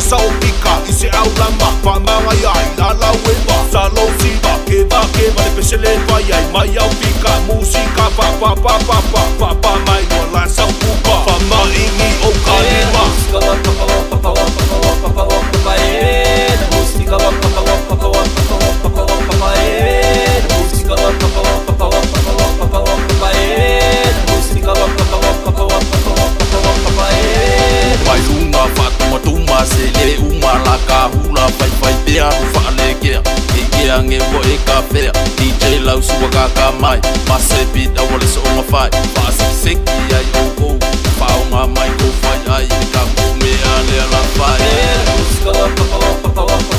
Sa opika, isi au lama Pamangayay, lalawin ba Sa losi ba, keba, Malipisilit pa yay, mayaw pika Musika, pa may wala sa upa Pamaingi o kalima Sele umalaka hula pai pea whaalekea Ikea nge wo e ka whea DJ lau suwaka ka mai Pase beat awale so onga whai Pase seki ai o o Whaonga mai ko whai ai Ka kome ale ala whai